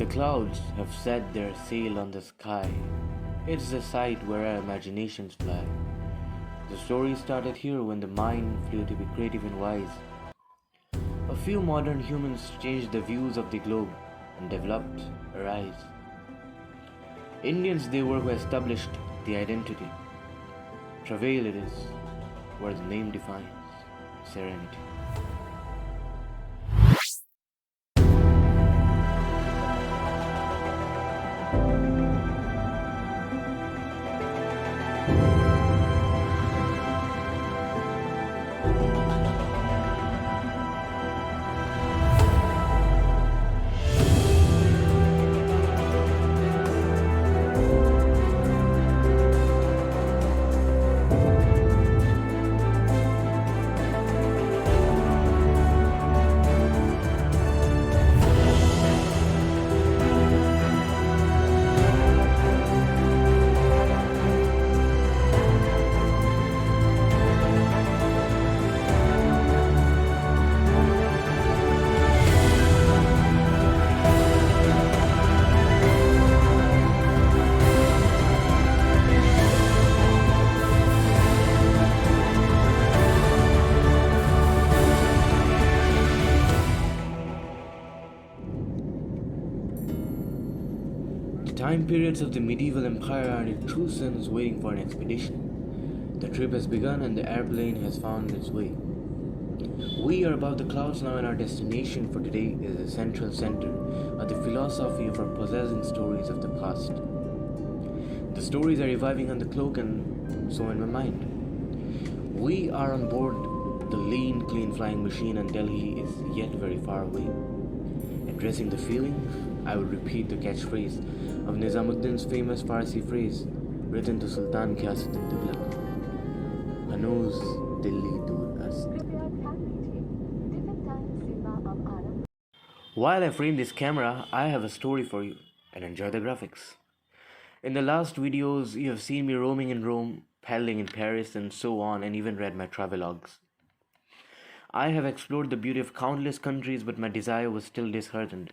The clouds have set their sail on the sky. It's the sight where our imaginations fly. The story started here when the mind flew to be creative and wise. A few modern humans changed the views of the globe and developed a rise. Indians they were who established the identity. Travail it is, where the name defines serenity. The time periods of the medieval empire are in true sense waiting for an expedition. The trip has begun and the airplane has found its way. We are above the clouds now and our destination for today is the central center of the philosophy of our possessing stories of the past. The stories are reviving on the cloak and so in my mind. We are on board the lean, clean flying machine and Delhi is yet very far away. Addressing the feeling, I will repeat the catchphrase of Nizamuddin's famous Farsi phrase written to Sultan Ghiyasuddin Tughlaq. Hanooz Dilli Dur Ast. While I frame this camera, I have a story for you and enjoy the graphics. In the last videos, you have seen me roaming in Rome, paddling in Paris, and so on, and even read my travelogues. I have explored the beauty of countless countries, but my desire was still disheartened.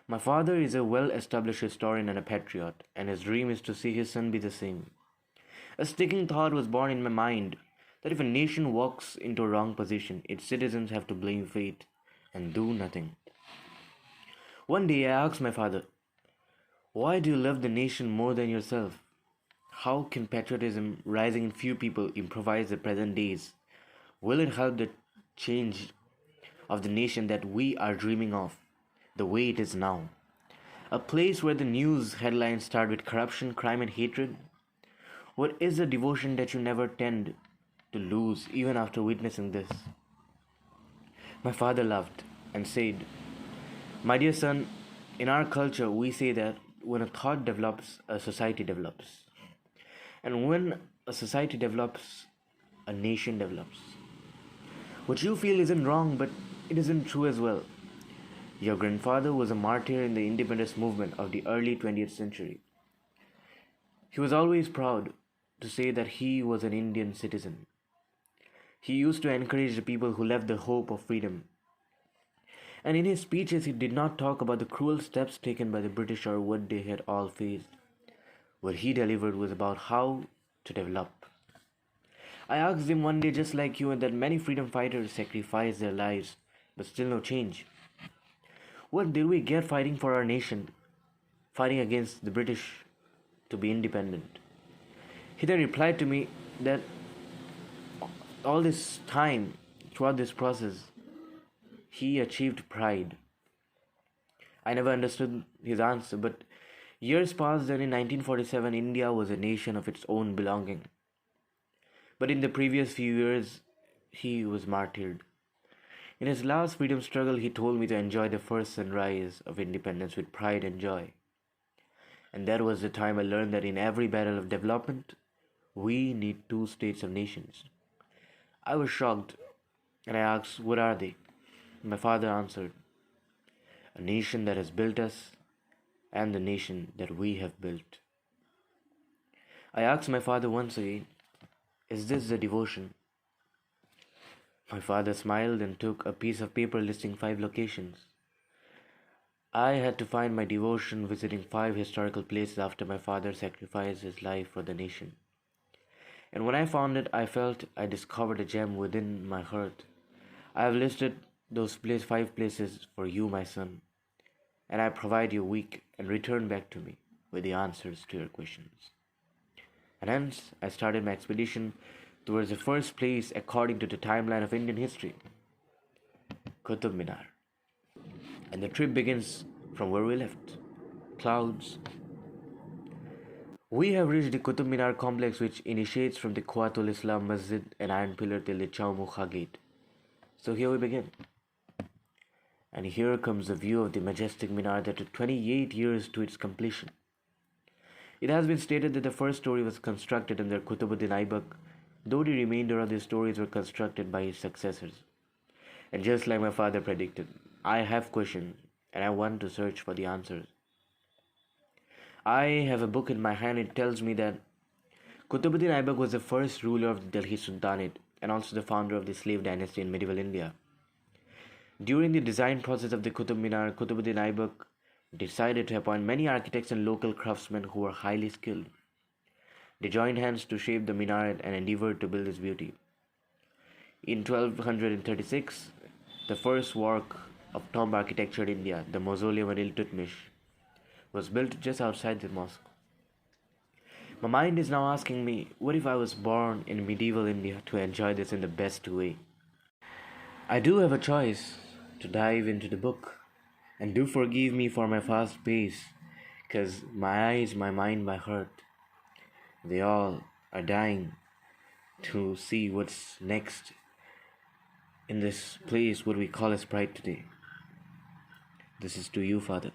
My father is a well-established historian and a patriot, and his dream is to see his son be the same. A sticking thought was born in my mind that if a nation walks into a wrong position, its citizens have to blame fate and do nothing. One day I asked my father, "Why do you love the nation more than yourself? How can patriotism rising in few people improvise the present days? Will it help the change of the nation that we are dreaming of, the way it is now? A place where the news headlines start with corruption, crime, and hatred? What is the devotion that you never tend to lose even after witnessing this?" My father laughed and said, "My dear son, in our culture we say that when a thought develops, a society develops. And when a society develops, a nation develops. What you feel isn't wrong, but it isn't true as well. Your grandfather was a martyr in the independence movement of the early 20th century. He was always proud to say that he was an Indian citizen. He used to encourage the people who left the hope of freedom. And in his speeches, he did not talk about the cruel steps taken by the British or what they had all faced. What he delivered was about how to develop. I asked him one day, just like you, that many freedom fighters sacrificed their lives, but still no change. What did we get fighting for our nation, fighting against the British to be independent? He then replied to me that all this time, throughout this process, he achieved pride. I never understood his answer, but years passed and in 1947 India was a nation of its own belonging. But in the previous few years, he was martyred. In his last freedom struggle, he told me to enjoy the first sunrise of independence with pride and joy. And that was the time I learned that in every battle of development, we need two states of nations. I was shocked and I asked, "What are they?" My father answered, "A nation that has built us and the nation that we have built." I asked my father once again, "Is this the devotion?" My father smiled and took a piece of paper listing 5 locations. I had to find my devotion visiting 5 historical places after my father sacrificed his life for the nation. And when I found it, I felt I discovered a gem within my heart. I have listed those 5 places for you, my son, and I provide you a week and return back to me with the answers to your questions. And hence, I started my expedition towards the first place according to the timeline of Indian history, Qutub Minar. And the trip begins from where we left, clouds. We have reached the Qutub Minar complex, which initiates from the Quwatul Islam Masjid and Iron Pillar till the Chaumukha Gate. So here we begin. And here comes the view of the majestic minar that took 28 years to its completion. It has been stated that the first story was constructed under Qutbuddin Aibak, though the remainder of the stories were constructed by his successors. And just like my father predicted, I have questions and I want to search for the answers. I have a book in my hand. It tells me that Qutbuddin Aibak was the first ruler of the Delhi Sultanate and also the founder of the slave dynasty in medieval India. During the design process of the Qutub Minar, Qutbuddin Aibak decided to appoint many architects and local craftsmen who were highly skilled. They joined hands to shape the minaret and endeavored to build its beauty. In 1236, the first work of tomb architecture in India, the Mausoleum of Iltutmish, was built just outside the mosque. My mind is now asking me, what if I was born in medieval India to enjoy this in the best way? I do have a choice to dive into the book, and do forgive me for my fast pace, because my eyes, my mind, my heart, they all are dying to see what's next in this place, what we call as Pride today. This is to you, Father.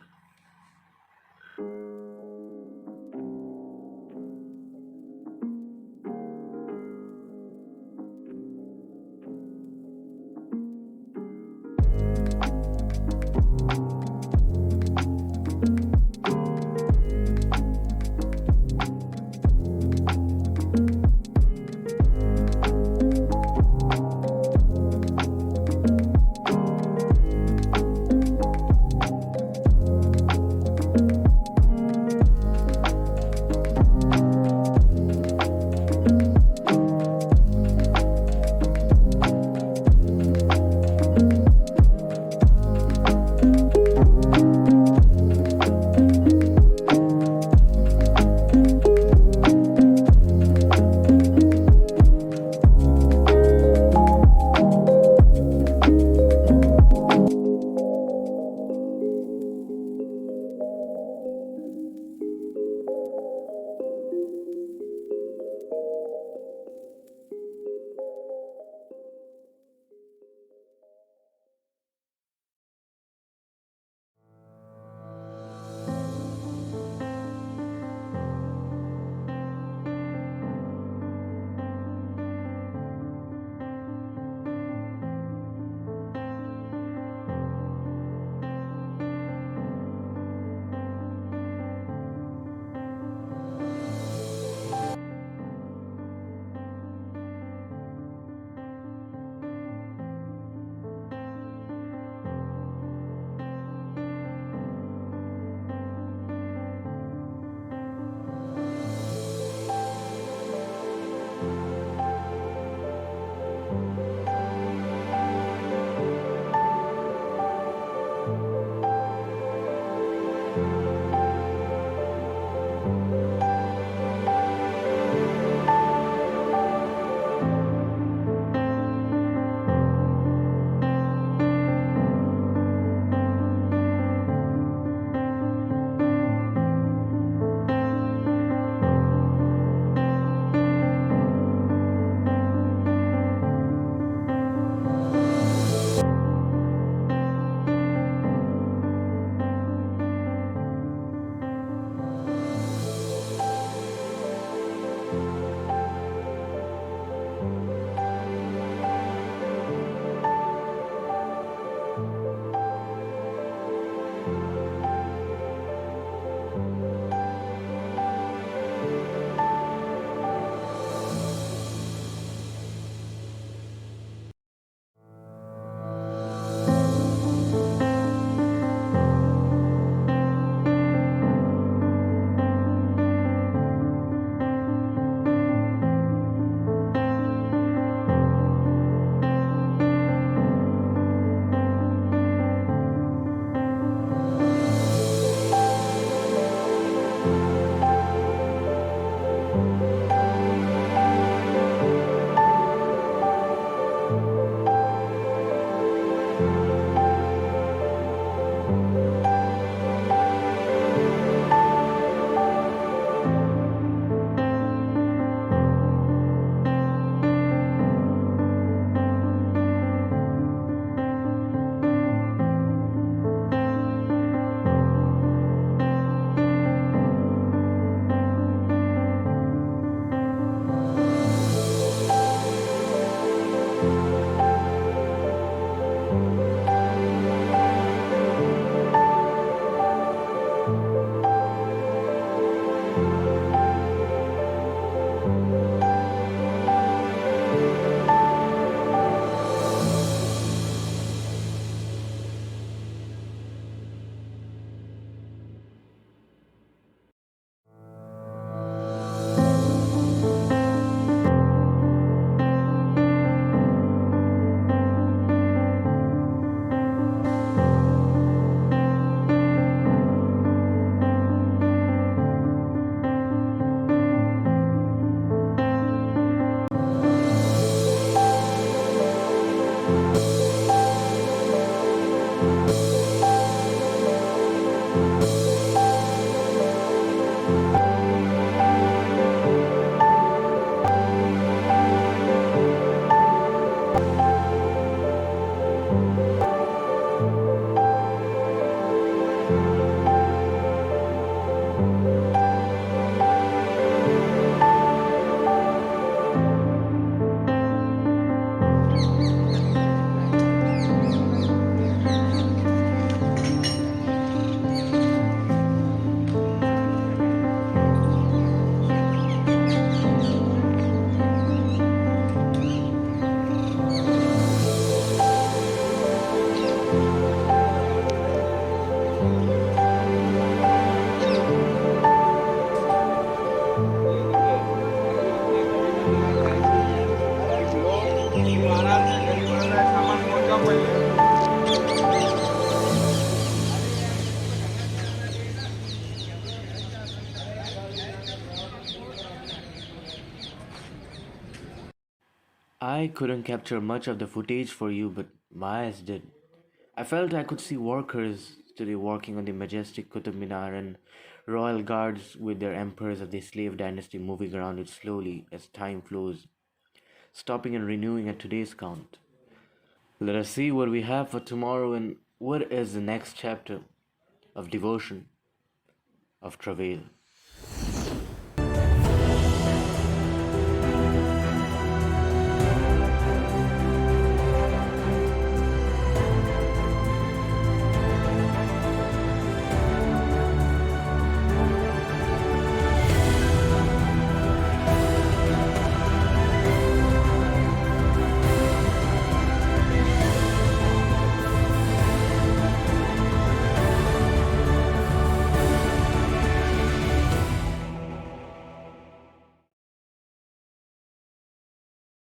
I couldn't capture much of the footage for you, but my eyes did. I felt I could see workers today working on the majestic Qutub Minar and royal guards with their emperors of the slave dynasty moving around it slowly as time flows, stopping and renewing at today's count. Let us see what we have for tomorrow and what is the next chapter of devotion, of travail.